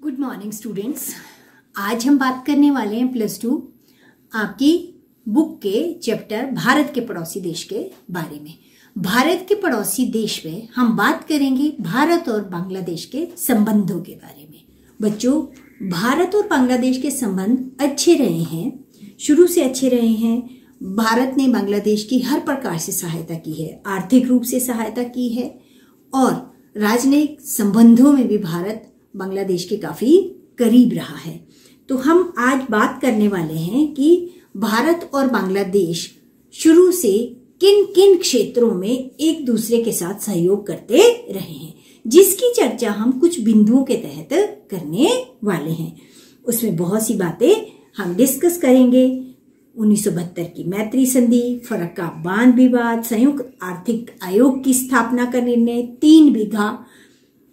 Good morning students. आज हम बात करने वाले हैं +2 आपकी बुक के चैप्टर भारत के पड़ोसी देश के बारे में। भारत के पड़ोसी देश में हम बात करेंगे भारत और बांग्लादेश के संबंधों के बारे में। बच्चों, भारत और बांग्लादेश के संबंध अच्छे रहे हैं, शुरू से अच्छे रहे हैं। भारत ने बांग्लादेश की हर प्रकार से सहायता की है, आर्थिक रूप से सहायता की है और राजनयिक संबंधों में भी भारत बांग्लादेश के काफ़ी करीब रहा है। तो हम आज बात करने वाले हैं कि भारत और बांग्लादेश शुरू से किन किन क्षेत्रों में एक दूसरे के साथ सहयोग करते रहे हैं, जिसकी चर्चा हम कुछ बिंदुओं के तहत करने वाले हैं। उसमें बहुत सी बातें हम डिस्कस करेंगे। 1972 की मैत्री संधि, फरक्का बांध विवाद, संयुक्त आर्थिक आयोग की स्थापना का निर्णय, 3 बीघा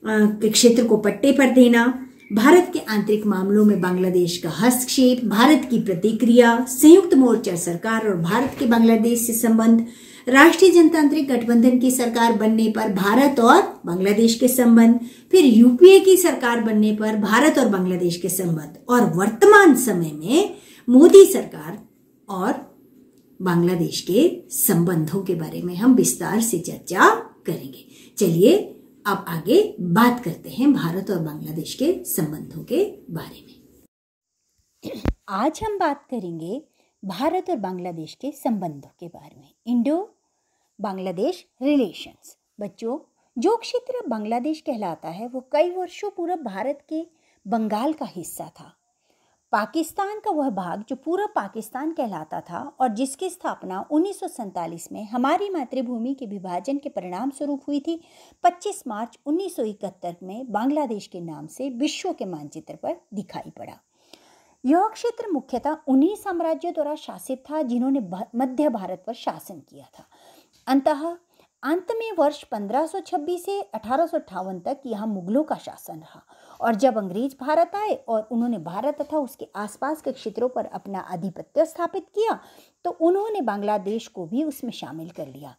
के क्षेत्र को पट्टे पर देना, भारत के आंतरिक मामलों में बांग्लादेश का हस्तक्षेप, भारत की प्रतिक्रिया, संयुक्त मोर्चा सरकार और भारत के बांग्लादेश से संबंध, राष्ट्रीय जनतांत्रिक गठबंधन की सरकार बनने पर भारत और बांग्लादेश के संबंध, फिर यूपीए की सरकार बनने पर भारत और बांग्लादेश के संबंध, और वर्तमान समय में मोदी सरकार और बांग्लादेश के संबंधों के बारे में हम विस्तार से चर्चा करेंगे। चलिए अब आगे बात करते हैं भारत और बांग्लादेश के संबंधों के बारे में। आज हम बात करेंगे भारत और बांग्लादेश के संबंधों के बारे में, इंडो बांग्लादेश रिलेशंस। बच्चों, जो क्षेत्र बांग्लादेश कहलाता है वो कई वर्षों पूर्व भारत के बंगाल का हिस्सा था। पाकिस्तान का वह भाग जो पूर्व पाकिस्तान कहलाता था और जिसकी स्थापना 1947 में हमारी मातृभूमि के विभाजन के परिणाम स्वरूप हुई थी, 25 मार्च 1971 में बांग्लादेश के नाम से विश्व के मानचित्र पर दिखाई पड़ा। यह क्षेत्र मुख्यतः उन्हीं साम्राज्यों द्वारा शासित था जिन्होंने मध्य भारत पर शासन किया था। अंत में वर्ष 1526 से 1858 तक यहाँ मुगलों का शासन रहा और जब अंग्रेज भारत आए और उन्होंने भारत तथा उसके आसपास के क्षेत्रों पर अपना आधिपत्य स्थापित किया तो उन्होंने बांग्लादेश को भी उसमें शामिल कर लिया।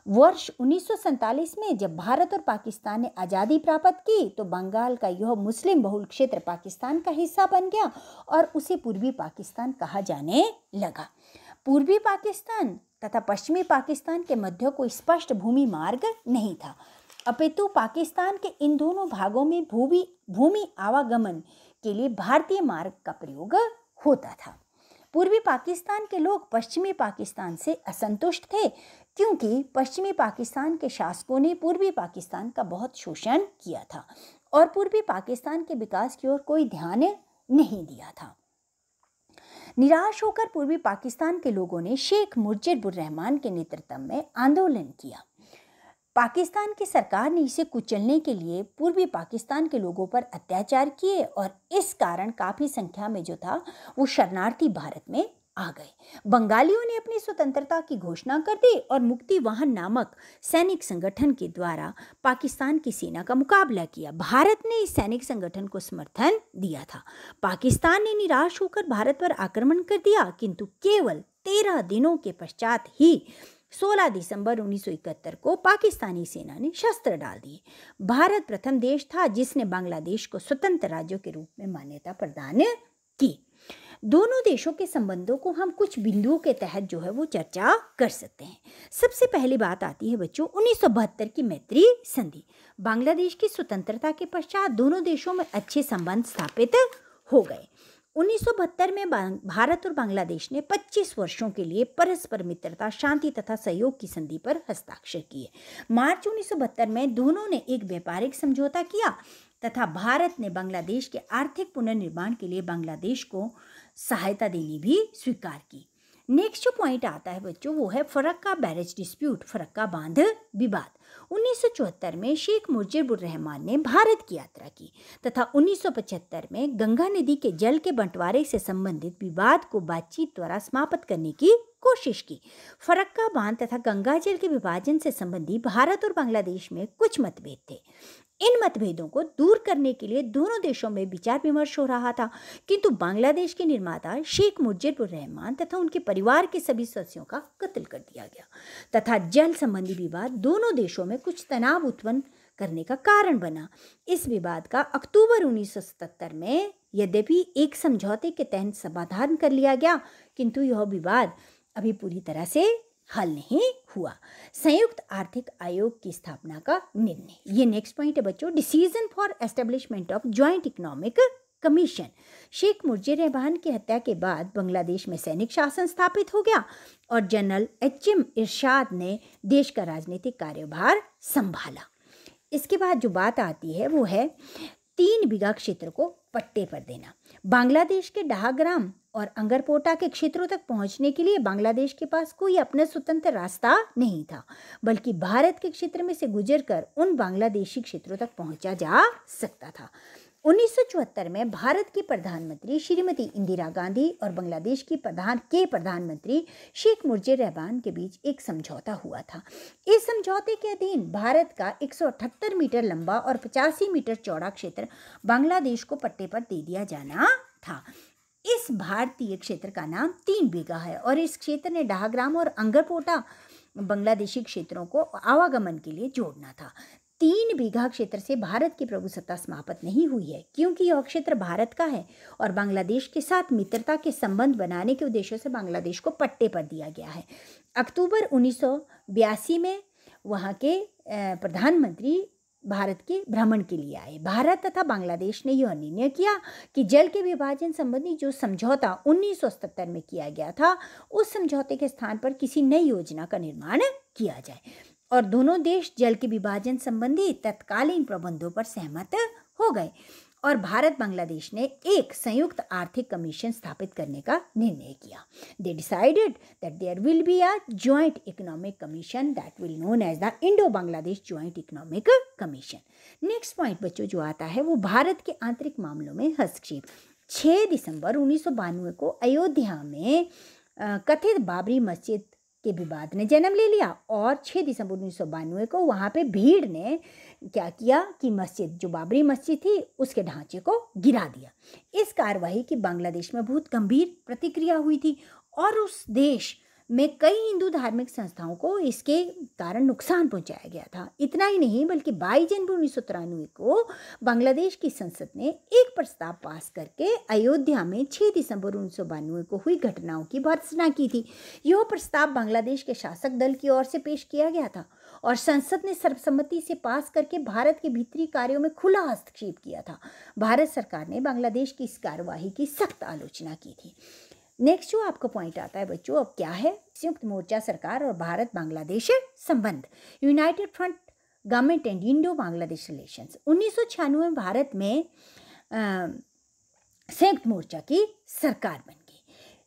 वर्ष 1947 में जब भारत और पाकिस्तान ने आज़ादी प्राप्त की तो बंगाल का यह मुस्लिम बहुल क्षेत्र पाकिस्तान का हिस्सा बन गया और उसे पूर्वी पाकिस्तान कहा जाने लगा। पूर्वी पाकिस्तान तथा पश्चिमी पाकिस्तान के मध्य कोई स्पष्ट भूमि मार्ग नहीं था, अपितु पाकिस्तान के इन दोनों भागों में भूमि आवागमन के लिए भारतीय मार्ग का प्रयोग होता था। पूर्वी पाकिस्तान के लोग पश्चिमी पाकिस्तान से असंतुष्ट थे क्योंकि पश्चिमी पाकिस्तान के शासकों ने पूर्वी पाकिस्तान का बहुत शोषण किया था और पूर्वी पाकिस्तान के विकास की ओर कोई ध्यान नहीं दिया था। निराश होकर पूर्वी पाकिस्तान के लोगों ने शेख मुजीबुर रहमान के नेतृत्व में आंदोलन किया। पाकिस्तान की सरकार ने इसे कुचलने के लिए पूर्वी पाकिस्तान के लोगों पर अत्याचार किए और इस कारण काफी संख्या में जो था वो शरणार्थी भारत में आ गए। बंगालियों ने अपनी स्वतंत्रता की घोषणा कर दी और मुक्ति वाहन नामक सैनिक संगठन के द्वारा पाकिस्तान की सेना का मुकाबला किया। भारत ने इस सैनिक संगठन को समर्थन दिया था। पाकिस्तान ने निराश होकर भारत पर आक्रमण कर दिया, किंतु केवल 13 दिनों के पश्चात ही 16 दिसंबर 1971 को पाकिस्तानी सेना ने शस्त्र डाल दिए। भारत प्रथम देश था जिसने बांग्लादेश को स्वतंत्र राज्यों के रूप में मान्यता प्रदान की। दोनों देशों के संबंधों को हम कुछ बिंदुओं के तहत जो है वो चर्चा कर सकते हैं। सबसे पहली बात आती है बच्चों 1972 की मैत्री संधि। बांग्लादेश की स्वतंत्रता के पश्चात दोनों देशों में अच्छे संबंध स्थापित हो गए। 1972 में भारत और बांग्लादेश ने 25 वर्षों के लिए परस्पर मित्रता, शांति तथा सहयोग की संधि पर हस्ताक्षर किए। मार्च 1972 में दोनों ने एक व्यापारिक समझौता किया तथा भारत ने बांग्लादेश के आर्थिक पुनर्निर्माण के लिए बांग्लादेश को सहायता देनी भी स्वीकार की। नेक्स्ट जो पॉइंट आता है बच्चों वो है फरक्का बैरेज डिस्प्यूट, फरक्का बांध विवाद। 1974 में शेख मुजीबुर रहमान ने भारत की यात्रा की तथा 1975 में गंगा नदी के जल के बंटवारे से संबंधित विवाद को बातचीत द्वारा समाप्त करने की कोशिश की। फरक्का बांध तथा गंगा जल के विभाजन से संबंधी भारत और बांग्लादेश में कुछ मतभेद थे। इन मतभेदों को दूर करने के लिए दोनों देशों में विचार विमर्श हो रहा था, किंतु बांग्लादेश के निर्माता शेख मुजीबुर रहमान तथा उनके परिवार के सभी सदस्यों का कत्ल कर दिया गया तथा जल संबंधी विवाद दोनों देशों में कुछ तनाव उत्पन्न करने का कारण बना। इस विवाद का अक्टूबर 1977 में यद्यपि एक समझौते के तहत समाधान कर लिया गया, किंतु यह विवाद अभी पूरी तरह से हल नहीं हुआ। संयुक्त आर्थिक आयोग की स्थापना का निर्णय, ये नेक्स्ट पॉइंट है बच्चों। Decision for establishment of joint economic commission. Sheikh Mujib Rahman की हत्या के बाद बांग्लादेश में सैनिक शासन स्थापित हो गया और जनरल एच.एम. इरशाद ने देश का राजनीतिक कार्यभार संभाला। इसके बाद जो बात आती है वो है 3 बीघा क्षेत्र को पट्टे पर देना। बांग्लादेश के डाहग्राम और अंगरपोटा के क्षेत्रों तक पहुंचने के लिए बांग्लादेश के पास कोई अपना स्वतंत्र रास्ता नहीं था, बल्कि भारत के क्षेत्र में से गुजरकर उन बांग्लादेशी क्षेत्रों तक पहुंचा जा सकता था। 1974 में भारत की प्रधानमंत्री श्रीमती इंदिरा गांधी और बांग्लादेश की प्रधानमंत्री शेख मुजीब रहमान के बीच एक समझौता हुआ था। इस समझौते के अधीन भारत का 178 मीटर लंबा और 85 मीटर चौड़ा क्षेत्र बांग्लादेश को पट्टे पर दे दिया जाना था। इस भारतीय क्षेत्र का नाम 3 बीघा है और इस क्षेत्र ने डाहग्राम और अंगरपोटा बांग्लादेशी क्षेत्रों को आवागमन के लिए जोड़ना था। 3 बीघा क्षेत्र से भारत की प्रभुसत्ता समाप्त नहीं हुई है, क्योंकि यह क्षेत्र भारत का है और बांग्लादेश के साथ मित्रता के संबंध बनाने के उद्देश्य से बांग्लादेश को पट्टे पर दिया गया है। अक्टूबर 1982 में वहाँ के प्रधानमंत्री भारत के भ्रमण के लिए आए। भारत तथा बांग्लादेश ने यह निर्णय किया कि जल के विभाजन संबंधी जो समझौता 1977 में किया गया था, उस समझौते के स्थान पर किसी नई योजना का निर्माण किया जाए और दोनों देश जल के विभाजन संबंधी तत्कालीन प्रबंधों पर सहमत हो गए और भारत बांग्लादेश ने एक संयुक्त आर्थिक कमीशन स्थापित करने का निर्णय किया। They decided that there will be a joint economic commission that will known as the Indo-Bangladesh Joint Economic Commission. Next point बच्चों जो आता है वो भारत के आंतरिक मामलों में हस्तक्षेप। 6 दिसंबर 1992 को अयोध्या में कथित बाबरी मस्जिद के विवाद ने जन्म ले लिया और 6 दिसंबर 1992 को वहाँ पे भीड़ ने क्या किया कि मस्जिद जो बाबरी मस्जिद थी उसके ढांचे को गिरा दिया। इस कार्रवाई की बांग्लादेश में बहुत गंभीर प्रतिक्रिया हुई थी और उस देश में कई हिंदू धार्मिक संस्थाओं को इसके कारण नुकसान पहुंचाया गया था। इतना ही नहीं बल्कि 22 जनवरी 1993 को बांग्लादेश की संसद ने एक प्रस्ताव पास करके अयोध्या में 6 दिसंबर 1992 को हुई घटनाओं की भर्त्सना की थी। यह प्रस्ताव बांग्लादेश के शासक दल की ओर से पेश किया गया था और संसद ने सर्वसम्मति से पास करके भारत के भीतरी कार्यों में खुला हस्तक्षेप किया था। भारत सरकार ने बांग्लादेश की इस कार्यवाही की सख्त आलोचना की थी। नेक्स्ट जो आपको पॉइंट आता है बच्चों अब क्या है, संयुक्त मोर्चा सरकार और भारत बांग्लादेश संबंध, United front government and Indo Bangladesh relations. 1996 में भारत में संयुक्त मोर्चा की सरकार बन गई।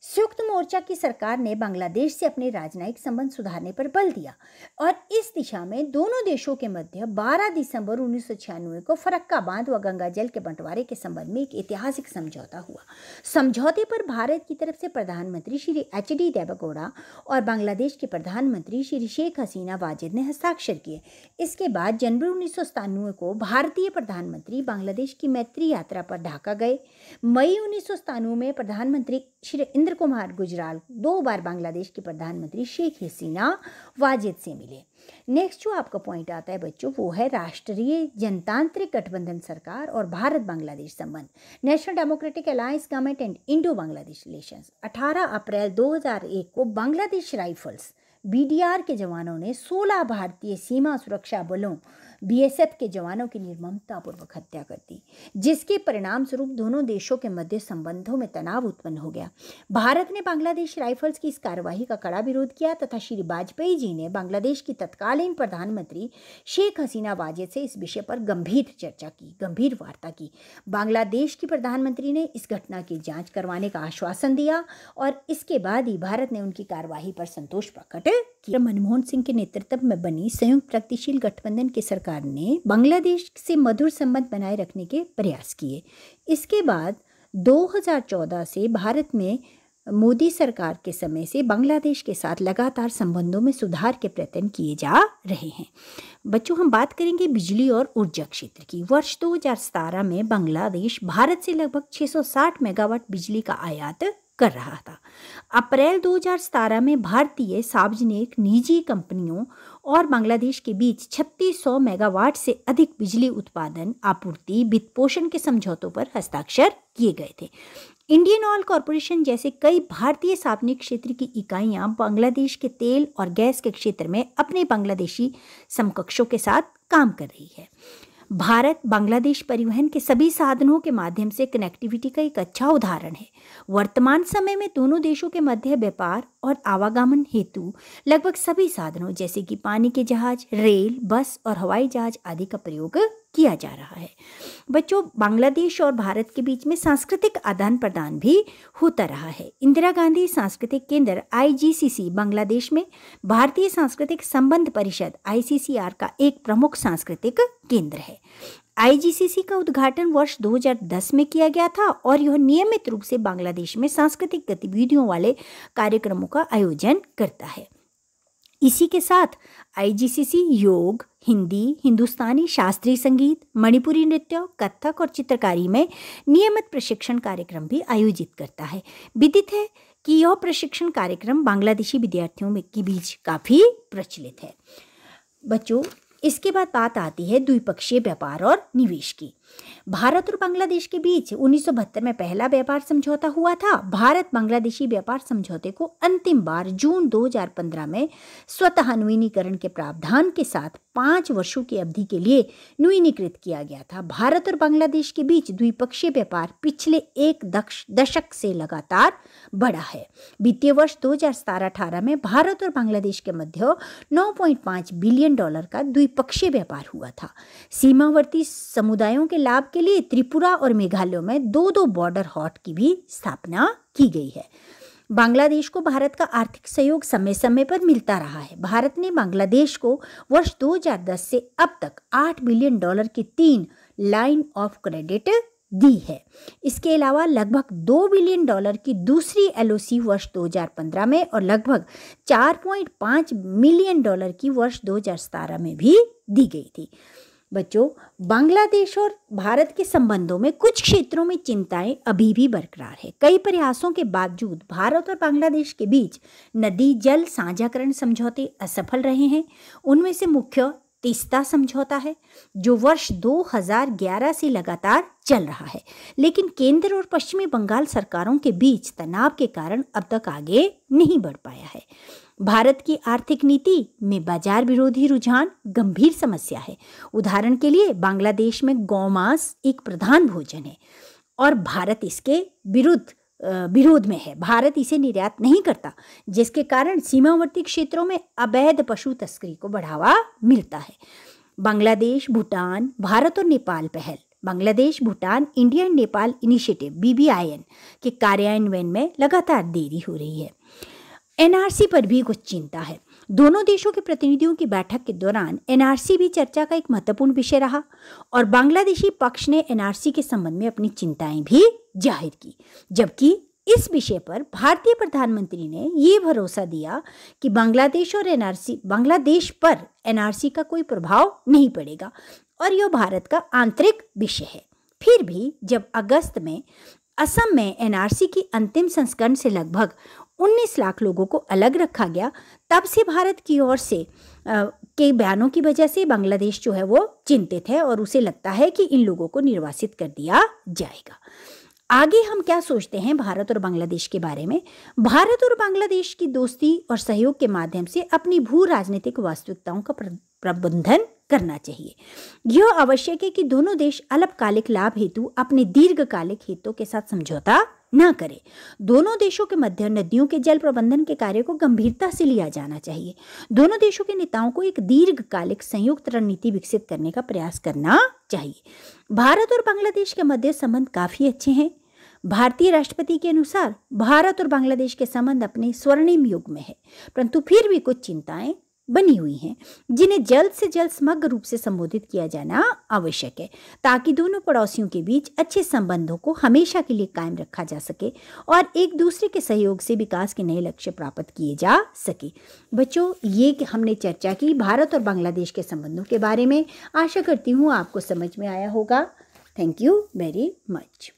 संयुक्त मोर्चा की सरकार ने बांग्लादेश से अपने राजनयिक संबंध सुधारने पर बल दिया और इस दिशा में दोनों देशों के मध्य 12 दिसंबर 1996 को फरक्का बांध व गंगा जल के बंटवारे के संबंध में एक ऐतिहासिक समझौता हुआ। समझौते पर भारत की तरफ से प्रधानमंत्री श्री एच.डी. देवेगौड़ा और बांग्लादेश के प्रधानमंत्री श्री शेख हसीना वाजिद ने हस्ताक्षर किए। इसके बाद जनवरी 1997 को भारतीय प्रधानमंत्री बांग्लादेश की मैत्री यात्रा पर ढाका गए। मई 1997 में प्रधानमंत्री श्री इंद्र कुमार गुजराल 2 बार बांग्लादेश की प्रधानमंत्री शेख हसीना वाजिद से मिले। नेक्स्ट जो आपका पॉइंट आता है बच्चों वो है राष्ट्रीय जनतांत्रिक गठबंधन सरकार और भारत बांग्लादेश संबंध, national democratic alliance government and Indo Bangladesh relations. 18 अप्रैल 2001 को बांग्लादेश राइफल्स BDR के जवानों ने 16 भारतीय सीमा सुरक्षा बलों BSF के जवानों की निर्ममतापूर्वक हत्या कर दी, जिसके परिणाम स्वरूप दोनों देशों के मध्य संबंधों में तनाव उत्पन्न हो गया। भारत ने बांग्लादेश राइफल्स की इस कार्यवाही का कड़ा विरोध किया तथा श्री वाजपेयी जी ने बांग्लादेश की तत्कालीन प्रधानमंत्री शेख हसीना वाजिद से इस विषय पर गंभीर वार्ता की। बांग्लादेश की प्रधानमंत्री ने इस घटना की जाँच करवाने का आश्वासन दिया और इसके बाद ही भारत ने उनकी कार्यवाही पर संतोष प्रकट किया। मनमोहन सिंह के नेतृत्व में बनी संयुक्त प्रगतिशील गठबंधन की सरकार ने बांग्लादेश से मधुर संबंध बनाए रखने के प्रयास किए। इसके बाद 2014 से भारत में मोदी सरकार के समय से बांग्लादेश के साथ लगातार संबंधों में सुधार के प्रयत्न किए जा रहे हैं। बच्चों हम बात करेंगे बिजली और ऊर्जा क्षेत्र की। वर्ष 2017 में बांग्लादेश भारत से लगभग 660 मेगावाट बिजली का आयात कर रहा था। अप्रैल 2017 में भारतीय सार्वजनिक निजी कंपनियों और बांग्लादेश के बीच 3600 मेगावाट से अधिक बिजली उत्पादन, आपूर्ति, वित्तपोषण के समझौतों पर हस्ताक्षर किए गए थे। इंडियन ऑयल कॉरपोरेशन जैसे कई भारतीय सार्वजनिक क्षेत्र की इकाइयां बांग्लादेश के तेल और गैस के क्षेत्र में अपने बांग्लादेशी समकक्षों के साथ काम कर रही है। भारत बांग्लादेश परिवहन के सभी साधनों के माध्यम से कनेक्टिविटी का एक अच्छा उदाहरण है। वर्तमान समय में दोनों देशों के मध्य व्यापार और आवागमन हेतु लगभग सभी साधनों जैसे कि पानी के जहाज, रेल, बस और हवाई जहाज आदि का प्रयोग किया जा रहा है। बच्चों, बांग्लादेश और भारत के बीच में सांस्कृतिक आदान प्रदान भी होता रहा है। इंदिरा गांधी सांस्कृतिक केंद्र IGCC बांग्लादेश में भारतीय सांस्कृतिक संबंध परिषद ICCR का एक प्रमुख सांस्कृतिक केंद्र है। IGCC का उद्घाटन वर्ष 2010 में किया गया था और यह नियमित रूप से बांग्लादेश में सांस्कृतिक गतिविधियों वाले कार्यक्रमों का आयोजन करता है। इसी के साथ IGCC योग, हिंदी, हिंदुस्तानी शास्त्रीय संगीत, मणिपुरी नृत्य, कथक और चित्रकारी में नियमित प्रशिक्षण कार्यक्रम भी आयोजित करता है। विदित है कि यह प्रशिक्षण कार्यक्रम बांग्लादेशी विद्यार्थियों के बीच काफ़ी प्रचलित है। बच्चों, इसके बाद बात आती है द्विपक्षीय व्यापार और निवेश की। भारत और बांग्लादेश के बीच 1972 में पहला व्यापार समझौता हुआ था। भारत बांग्लादेशी व्यापार समझौते को अंतिम बार जून 2015 में स्वतः नवीनीकरण के प्रावधान के साथ 5 वर्षों की अवधि के लिए नवीनीकृत किया गया था। भारत और बांग्लादेश के बीच द्विपक्षीय व्यापार पिछले एक दशक से लगातार बढ़ा है। वित्तीय वर्ष 2017-18 में भारत और बांग्लादेश के मध्य $9.5 बिलियन का द्विपक्षीय व्यापार हुआ था। सीमावर्ती समुदायों के लाभ के लिए त्रिपुरा और मेघालय में 2 बॉर्डर हॉट की भी स्थापना की गई है। बांग्लादेश को भारत का आर्थिक सहयोग समय समय पर मिलता रहा है। भारत ने बांग्लादेश को वर्ष 2010 से अब तक $8 बिलियन की 3 लाइन ऑफ क्रेडिट दी है। इसके अलावा लगभग $2 बिलियन की दूसरी LOC वर्ष 2015 में और लगभग $4.5 मिलियन की वर्ष 2017 में भी दी गई थी। बच्चों, बांग्लादेश और भारत के संबंधों में कुछ क्षेत्रों में चिंताएं अभी भी बरकरार है। कई प्रयासों के बावजूद भारत और बांग्लादेश के बीच नदी जल साझाकरण समझौते असफल रहे हैं। उनमें से मुख्य तीस्ता समझौता है जो वर्ष 2011 से लगातार चल रहा है, लेकिन केंद्र और पश्चिमी बंगाल सरकारों के बीच तनाव के कारण अब तक आगे नहीं बढ़ पाया है। भारत की आर्थिक नीति में बाजार विरोधी रुझान गंभीर समस्या है। उदाहरण के लिए बांग्लादेश में गौमांस एक प्रधान भोजन है और भारत इसके विरोध में है। भारत इसे निर्यात नहीं करता, जिसके कारण सीमावर्ती क्षेत्रों में अवैध पशु तस्करी को बढ़ावा मिलता है। बांग्लादेश, भूटान, भारत और नेपाल पहल। Bangladesh, Bhutan India and Nepal initiative BBIN के कार्यान्वयन में लगातार देरी हो रही है। NRC पर भी कुछ चिंता है। दोनों देशों के प्रतिनिधियों की बैठक के दौरान NRC भी चर्चा का एक महत्वपूर्ण विषय रहा और बांग्लादेशी पक्ष ने NRC के संबंध में अपनी चिंताएं भी जाहिर की, जबकि इस विषय पर भारतीय प्रधानमंत्री ने ये भरोसा दिया कि बांग्लादेश पर NRC का कोई प्रभाव नहीं पड़ेगा और यह भारत का आंतरिक विषय है। फिर भी जब अगस्त में असम में NRC की अंतिम संस्करण से लगभग 19 लाख लोगों को अलग रखा गया, तब से भारत की ओर से के बयानों की वजह से बांग्लादेश जो है वो चिंतित है और उसे लगता है कि इन लोगों को निर्वासित कर दिया जाएगा। आगे हम क्या सोचते हैं भारत और बांग्लादेश के बारे में? भारत और बांग्लादेश की दोस्ती और सहयोग के माध्यम से अपनी भू राजनीतिक वास्तविकताओं का प्रबंधन करना चाहिए। यह आवश्यक है कि दोनों देश अल्पकालिक लाभ हेतु अपने दीर्घकालिक हितों के साथ समझौता न करें। दोनों देशों के मध्य नदियों के जल प्रबंधन के कार्य को गंभीरता से लिया जाना चाहिए। दोनों देशों के नेताओं को एक दीर्घकालिक संयुक्त रणनीति विकसित करने का प्रयास करना चाहिए। भारत और बांग्लादेश के मध्य संबंध काफी अच्छे हैं। भारतीय राष्ट्रपति के अनुसार भारत और बांग्लादेश के संबंध अपने स्वर्णिम युग में है, परंतु फिर भी कुछ चिंताएं बनी हुई हैं जिन्हें जल्द से जल्द समग्र रूप से संबोधित किया जाना आवश्यक है, ताकि दोनों पड़ोसियों के बीच अच्छे संबंधों को हमेशा के लिए कायम रखा जा सके और एक दूसरे के सहयोग से विकास के नए लक्ष्य प्राप्त किए जा सके। बच्चों, ये हमने चर्चा की भारत और बांग्लादेश के संबंधों के बारे में। आशा करती हूँ आपको समझ में आया होगा। Thank you very much.